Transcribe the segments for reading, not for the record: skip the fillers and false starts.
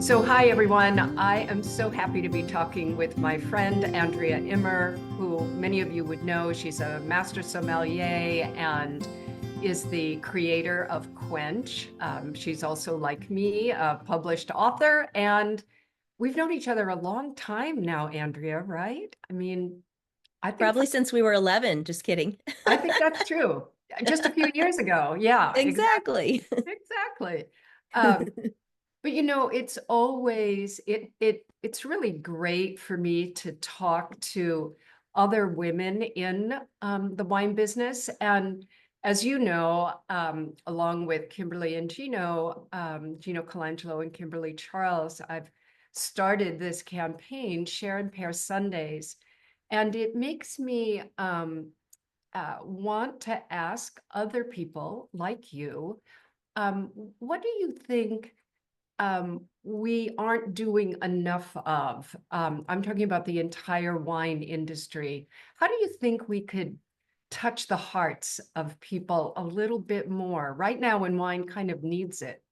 So, hi everyone. I am so happy to be talking with my friend Andrea Immer, who many of you would know. She's a master sommelier and is the creator of Quench. She's also, like me, a published author, and we've known each other a long time now, Andrea, right? I think Probably since we were 11. Just kidding. I think that's true. Just a few years ago. Yeah, exactly. Exactly. Exactly. Um, But it's always it's really great for me to talk to other women in the wine business. And as you know, along with Kimberly and Gino Colangelo and Kimberly Charles, I've started this campaign, Share and Pair Sundays. And it makes me want to ask other people like you, what do you think we aren't doing enough of? I'm talking about the entire wine industry. How do you think we could touch the hearts of people a little bit more right now when wine kind of needs it?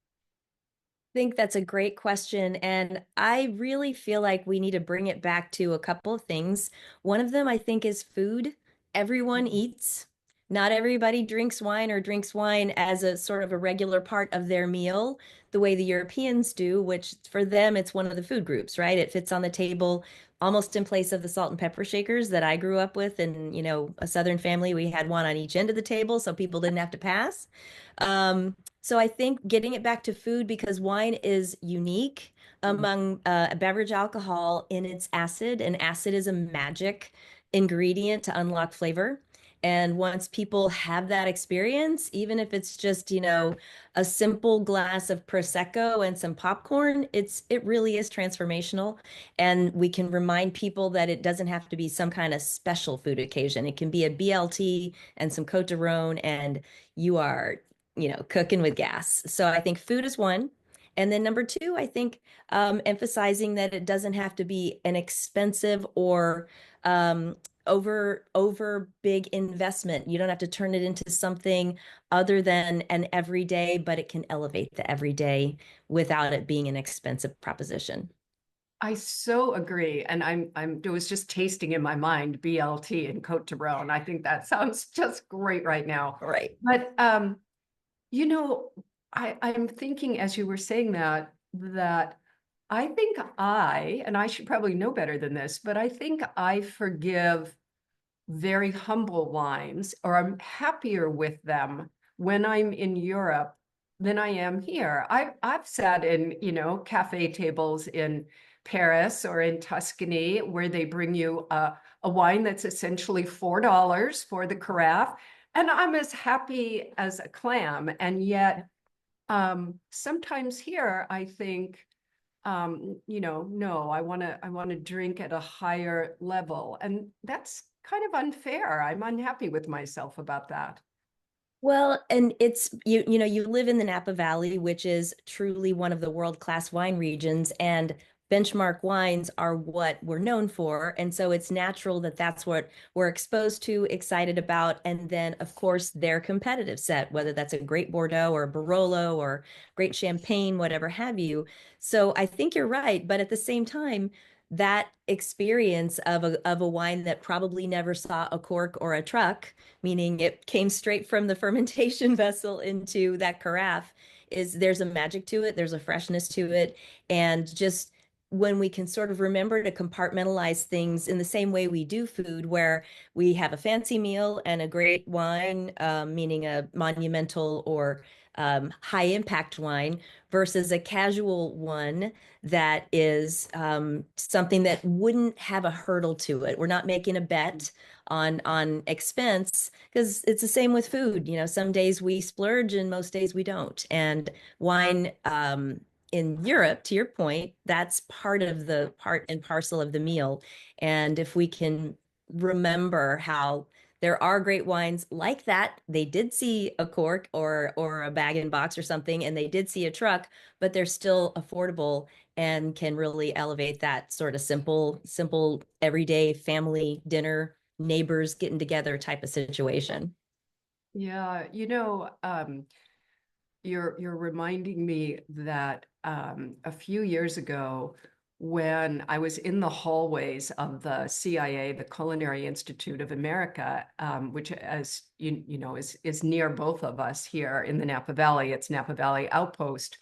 Think that's a great question. And I really feel like we need to bring it back to a couple of things. One of them, I think, is food. Everyone eats. Not everybody drinks wine or drinks wine as a sort of a regular part of their meal, the way the Europeans do, which for them, it's one of the food groups, right? It fits on the table almost in place of the salt and pepper shakers that I grew up with. And, a Southern family, we had one on each end of the table so people didn't have to pass. So I think getting it back to food because wine is unique among a beverage alcohol in its acid, and acid is a magic ingredient to unlock flavor. And once people have that experience, even if it's just, a simple glass of Prosecco and some popcorn, it really is transformational. And we can remind people that it doesn't have to be some kind of special food occasion. It can be a BLT and some Cote de Rhone, and you are cooking with gas. So I think food is one. And then number two, I think emphasizing that it doesn't have to be an expensive or over big investment. You don't have to turn it into something other than an everyday, but it can elevate the everyday without it being an expensive proposition. I so agree. And it was just tasting in my mind BLT and Cote de Rhone. I think that sounds just great right now. Right. But You know, I'm thinking as you were saying that I think and I should probably know better than this, but I think I forgive very humble wines, or I'm happier with them when I'm in Europe than I am here. I've sat in, cafe tables in Paris or in Tuscany where they bring you a wine that's essentially $4 for the carafe, and I'm as happy as a clam. And yet, sometimes here I think, no, I want to drink at a higher level. And that's kind of unfair. I'm unhappy with myself about that. Well, and it's you live in the Napa Valley, which is truly one of the world-class wine regions, and benchmark wines are what we're known for. And so it's natural that that's what we're exposed to, excited about, and then of course their competitive set, whether that's a great Bordeaux or a Barolo or great Champagne, whatever have you. So I think you're right, but at the same time, that experience of a wine that probably never saw a cork or a truck, meaning it came straight from the fermentation vessel into that carafe, is there's a magic to it, there's a freshness to it, and just when we can sort of remember to compartmentalize things in the same way we do food, where we have a fancy meal and a great wine, meaning a monumental or high impact wine, versus a casual one that is something that wouldn't have a hurdle to it. We're not making a bet on expense because it's the same with food. Some days we splurge and most days we don't. And wine in Europe, to your point, that's part of the part and parcel of the meal. And if we can remember how there are great wines like that. They did see a cork or a bag and box or something, and they did see a truck, but they're still affordable and can really elevate that sort of simple everyday family dinner, neighbors getting together type of situation. Yeah, you're reminding me that a few years ago, when I was in the hallways of the CIA, the Culinary Institute of America, which, as you know, is near both of us here in the Napa Valley. It's Napa Valley Outpost,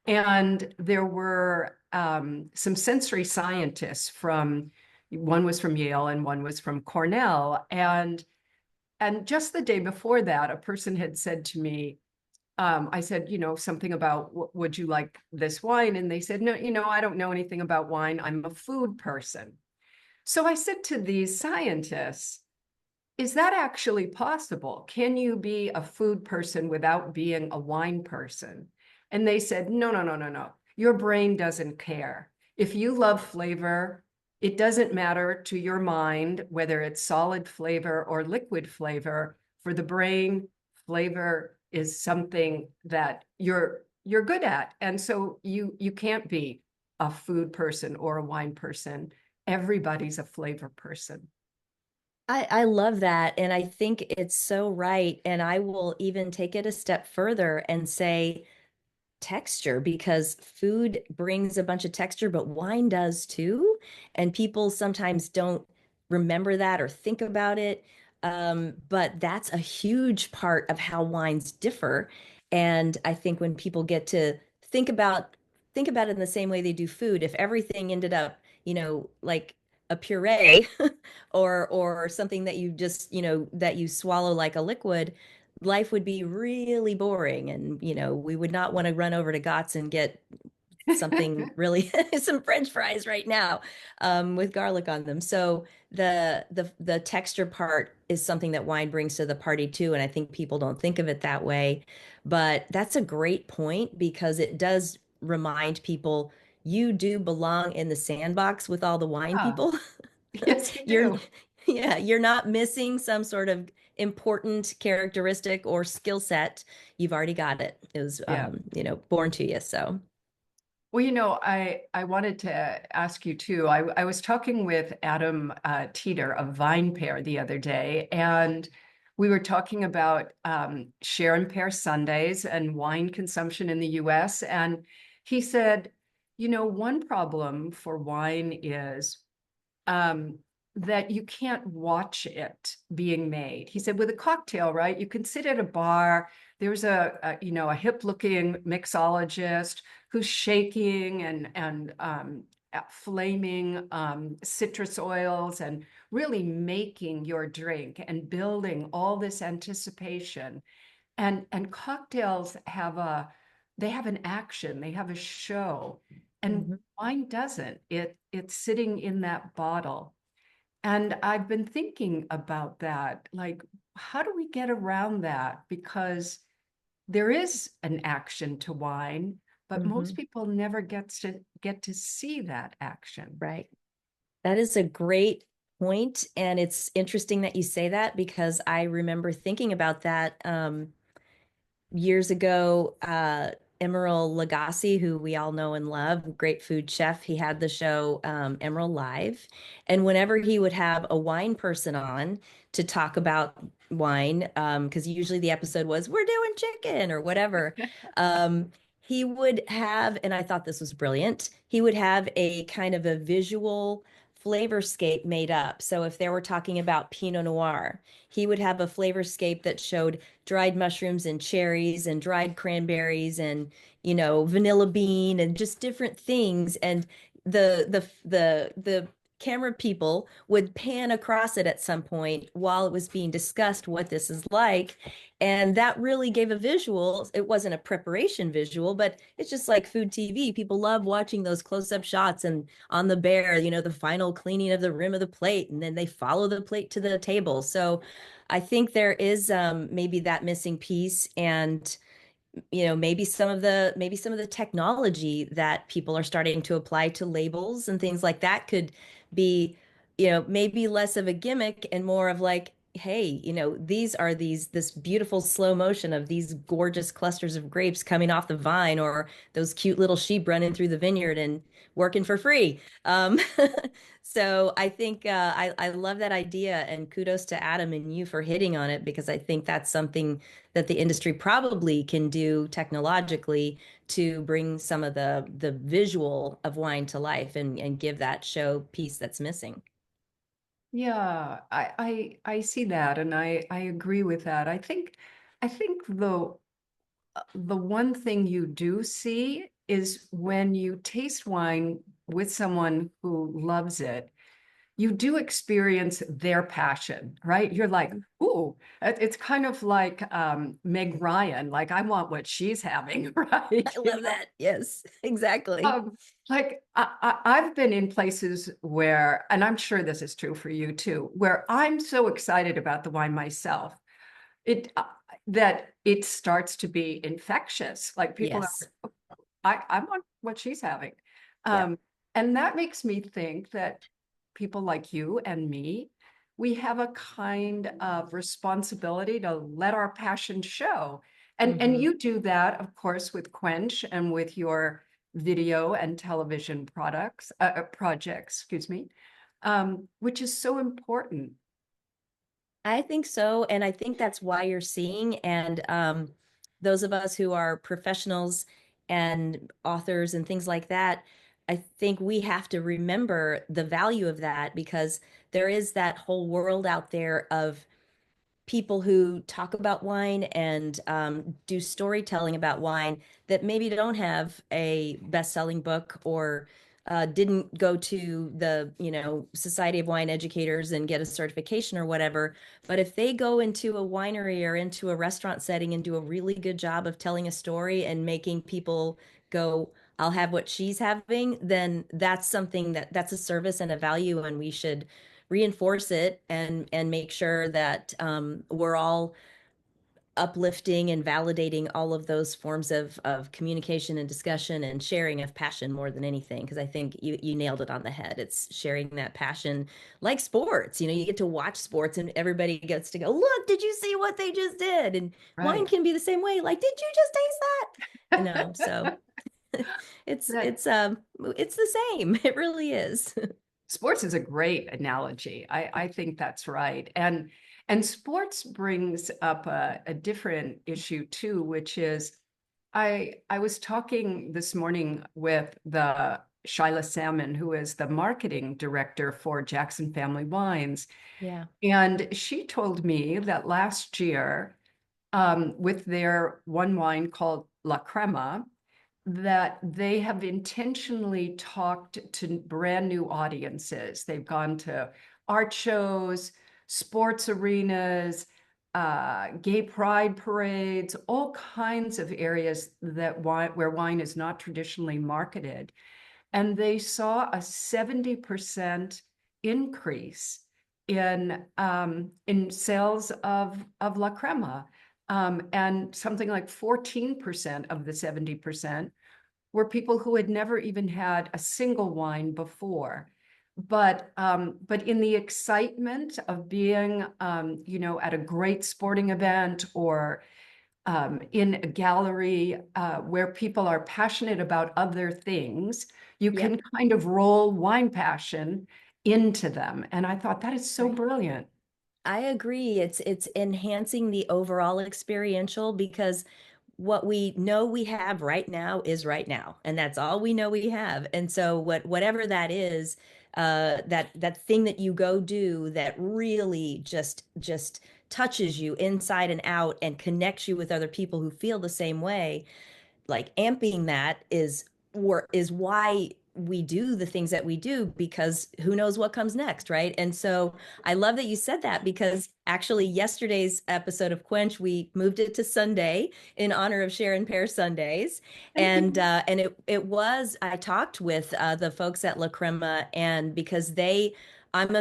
and there were some sensory scientists from. One was from Yale and one was from Cornell, and just the day before that, a person had said to me, I said, something about, would you like this wine? And they said, no, I don't know anything about wine. I'm a food person. So I said to these scientists, is that actually possible? Can you be a food person without being a wine person? And they said, no, no, no, no, no. Your brain doesn't care. If you love flavor, it doesn't matter to your mind whether it's solid flavor or liquid flavor. For the brain, flavor is something that you're good at. And so you can't be a food person or a wine person. Everybody's a flavor person. I love that. And I think it's so right. And I will even take it a step further and say, texture, because food brings a bunch of texture, but wine does too. And people sometimes don't remember that or think about it. But that's a huge part of how wines differ. And I think when people get to think about it in the same way they do food, if everything ended up, like a puree or something that you just, that you swallow like a liquid, life would be really boring, and we would not want to run over to Gott's and get something really some French fries right now, with garlic on them. So the texture part is something that wine brings to the party too, and I think people don't think of it that way, but that's a great point because it does remind people you do belong in the sandbox with all the wine Ah, people. yes, you You're, do. yeah, you're not missing some sort of important characteristic or skill set. You've already got it. It was, Yeah. born to you. So, Well, I wanted to ask you too. I was talking with Adam Teeter of Vine Pair the other day, and we were talking about share and pair Sundays and wine consumption in the US. And he said, one problem for wine is um, that you can't watch it being made. He said, with a cocktail, right? You can sit at a bar. There's a hip-looking mixologist who's shaking and flaming citrus oils and really making your drink and building all this anticipation. And cocktails they have an action, they have a show, and mhm, wine doesn't. It's sitting in that bottle. And I've been thinking about that, like, how do we get around that? Because there is an action to wine, but most mhm, people never get to see that action. right. That is a great point, and it's interesting that you say that because I remember thinking about that. Years ago, Emeril Lagasse, who we all know and love, great food chef, he had the show Emeril Live. And whenever he would have a wine person on to talk about wine, because usually the episode was, we're doing chicken or whatever, he would have, and I thought this was brilliant, he would have a kind of a visual flavorscape made up. So if they were talking about Pinot Noir, he would have a flavorscape that showed dried mushrooms and cherries and dried cranberries and vanilla bean and just different things, and the camera people would pan across it at some point while it was being discussed what this is like, and that really gave a visual. It wasn't a preparation visual, but it's just like food TV. People love watching those close-up shots and on the bear, the final cleaning of the rim of the plate, and then they follow the plate to the table. So I think there is maybe that missing piece, and maybe some of the technology that people are starting to apply to labels and things like that could be, maybe less of a gimmick and more of like, hey, these are this beautiful slow motion of these gorgeous clusters of grapes coming off the vine, or those cute little sheep running through the vineyard and working for free. So I think I love that idea, and kudos to Adam and you for hitting on it, because I think that's something that the industry probably can do technologically to bring some of the visual of wine to life, and give that show piece that's missing. Yeah, I see that, and I agree with that. I think the one thing you do see is when you taste wine with someone who loves it, you do experience their passion, right? You're like, ooh, it's kind of like Meg Ryan, like I want what she's having, right? I love that. Yes, exactly. Like I've been in places where, and I'm sure this is true for you too, where I'm so excited about the wine myself, it that it starts to be infectious. Like people are, Yes. I want what she's having. Yeah. Um, and that makes me think that people like you and me, we have a kind of responsibility to let our passion show. And Hmm. you do that, of course, with Quench and with your video and television projects, excuse me, which is so important. I think so. And I think that's why you're seeing, and those of us who are professionals and authors and things like that, I think we have to remember the value of that, because there is that whole world out there of people who talk about wine and do storytelling about wine that maybe don't have a best-selling book, or didn't go to the, Society of Wine Educators and get a certification or whatever. But if they go into a winery or into a restaurant setting and do a really good job of telling a story and making people go, I'll have what she's having, then that's something that's a service and a value, and we should reinforce it, and make sure that we're all uplifting and validating all of those forms of communication and discussion and sharing of passion more than anything. Because I think you nailed it on the head. It's sharing that passion, like sports. You get to watch sports and everybody gets to go, look, did you see what they just did? And wine Right. can be the same way. Like, did you just taste that? So it's That it's um it's the same. It really is. sports is a great analogy. I think that's right. And sports brings up a different issue too, which is I was talking this morning with the Shyla Salmon, who is the marketing director for Jackson Family Wines. Yeah. And she told me that last year, with their one wine called La Crema, that they have intentionally talked to brand new audiences. They've gone to art shows, sports arenas, gay pride parades, all kinds of areas where wine is not traditionally marketed. And they saw a 70% increase in sales of La Crema. And something like 14% of the 70% were people who had never even had a single wine before. But in the excitement of being, at a great sporting event or in a gallery where people are passionate about other things, you Yep. can kind of roll wine passion into them. And I thought that is so Right. brilliant. I agree. It's enhancing the overall experiential, because what we know we have right now is right now, and that's all we know we have. And so whatever that is, that thing that you go do that really just touches you inside and out and connects you with other people who feel the same way, like amping that is why we do the things that we do, because who knows what comes next, right? And so I love that you said that, because actually yesterday's episode of Quench, we moved it to Sunday in honor of Sharon Pear Sundays. Thank you. And it was, I talked with the folks at La Crema, and because they I'm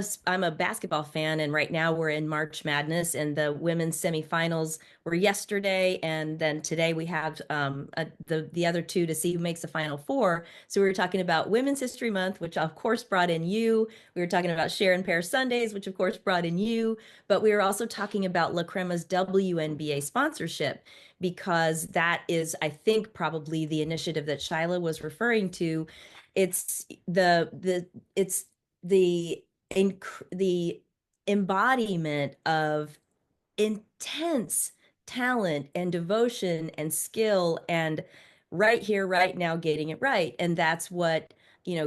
a basketball fan, and right now we're in March Madness, and the women's semifinals were yesterday, and then today we have the other two to see who makes the final four. So we were talking about Women's History Month, which of course brought in you. We were talking about Share and Pair Sundays, which of course brought in you. But we were also talking about La Crema's WNBA sponsorship because that is, I think, probably the initiative that Shyla was referring to. It's it's the the embodiment of intense talent and devotion and skill and right here, right now, getting it right. And that's what,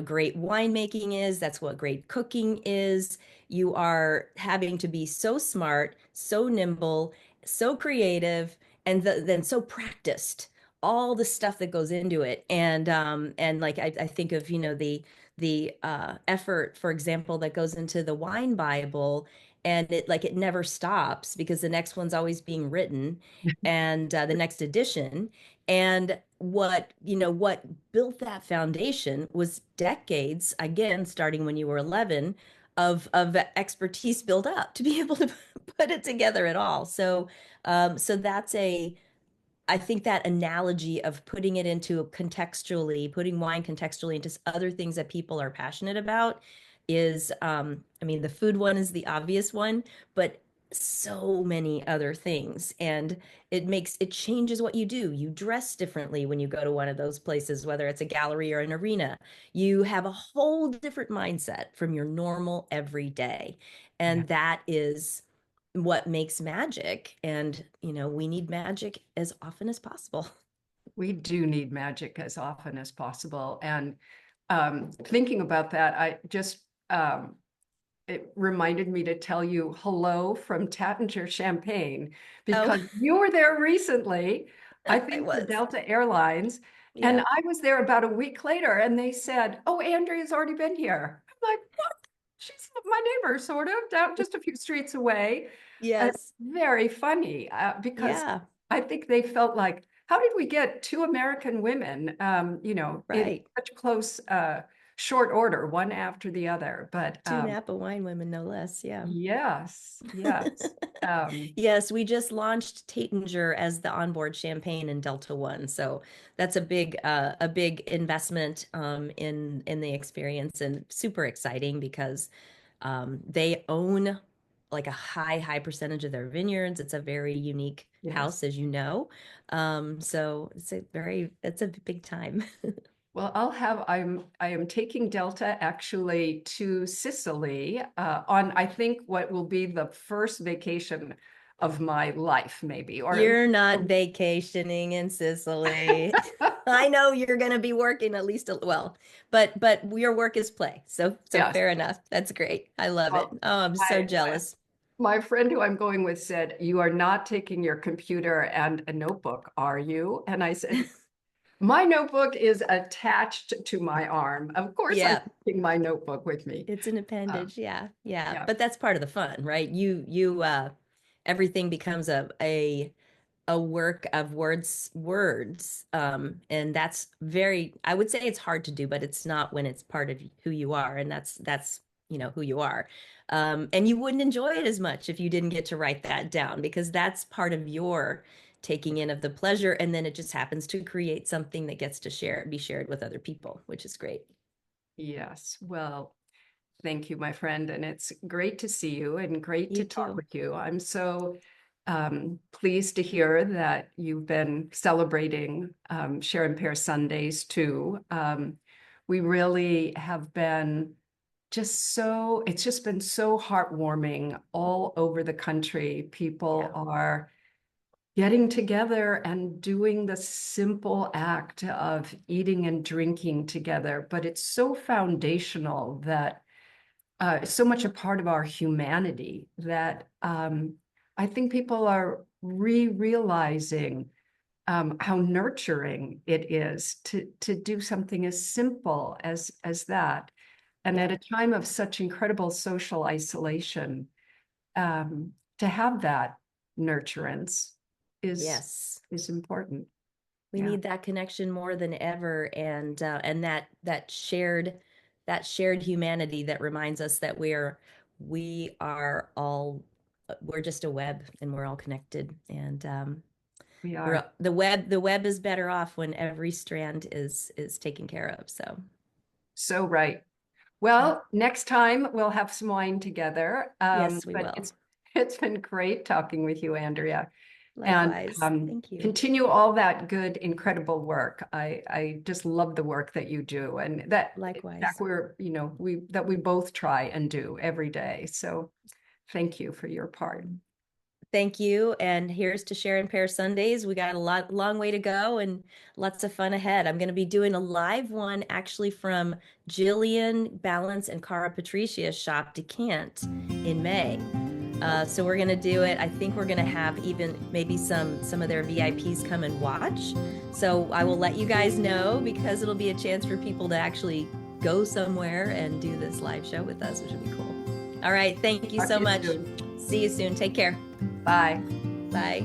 great winemaking is. That's what great cooking is. You are having to be so smart, so nimble, so creative, and then so practiced. All the stuff that goes into it. And like I think of, the effort, for example, that goes into the wine Bible, and it never stops because the next one's always being written, and the next edition. And what built that foundation was decades, again, starting when you were 11, of expertise built up to be able to put it together at all. So that's a I think that analogy of putting it into contextually, putting wine contextually into other things that people are passionate about is, I mean, the food one is the obvious one, but so many other things. And it changes what you do. You dress differently when you go to one of those places, whether it's a gallery or an arena. You have a whole different mindset from your normal everyday. Yeah. And that is what makes magic. And, we need magic as often as possible. We do need magic as often as possible. And thinking about that, I just it reminded me to tell you hello from Tattinger Champagne Oh, because you were there recently, I I think for was. Delta Airlines. And Yeah. I was there about a week later and they said, "Oh, Andrea's already been here." I'm like, "What? She's my neighbor, sort of, down just a few streets away." Yes. Very funny because Yeah. I think they felt like, how did we get two American women, in Right. such close, short order, one after the other? But Two Napa wine women, no less. Yeah. yes, yes. Um, Yes, we just launched Taittinger as the onboard champagne in Delta One, so that's a big investment in the experience, and super exciting because they own like a high percentage of their vineyards. It's a very unique yes. house, as you know. So it's a big time. Well, I am taking Delta actually to Sicily on, I think, what will be the first vacation of my life, maybe, or at You're not least. vacationing in Sicily. I know you're going to be working at least but your work is play. So Yes. fair enough. That's great. I love it. Well, Oh, I'm so I, jealous. my friend who I'm going with said, "You are not taking your computer and a notebook, are you?" And I said, "My notebook is attached to my arm. Of course, I'm Yeah, taking my notebook with me." it's an Uh, appendage. Yeah. Yeah. yeah. But that's part of the fun, right? Everything becomes a work of words, and that's very, I would say it's hard to do, but it's not when it's part of who you are, and that's who you are. And you wouldn't enjoy it as much if you didn't get to write that down, because that's part of your taking in of the pleasure, and then it just happens to create something that gets to be shared with other people, which is great. Yes. Well, thank you, my friend. And it's great to see you and great You to talk too. with you. I'm so pleased to hear that you've been celebrating Share and Pair Sundays too. We really have been it's just been so heartwarming all over the country. People Yeah. are getting together and doing the simple act of eating and drinking together, but it's so foundational that so much a part of our humanity that I think people are realizing how nurturing it is to do something as simple as that. And at Yeah. a time of such incredible social isolation, to have that nurturance is Yes. is important. We Yeah. need that connection more than ever, and that that shared humanity that reminds us that we're just a web and we're all connected. And We are. the web is better off when every strand is taken care of. So So right. yeah. Well, next time we'll have some wine together. Yes, we But will. it's been great talking with you, Andrea, and Likewise. Thank you. continue all that good, incredible work. I just love the work that you do, and that Likewise. we both try and do every day. So thank you for your part. Thank you. And here's to Share and Pair Sundays. We got long way to go and lots of fun ahead. I'm going to be doing a live one actually from Jillian Balance and Cara Patricia's shop, Decant, in May. So we're going to do it. I think we're going to have even maybe some of their VIPs come and watch. So I will let you guys know, because it'll be a chance for people to actually go somewhere and do this live show with us, which would be cool. All right. Thank you Talk so to you much. soon. See you soon. Take care. Bye. Bye.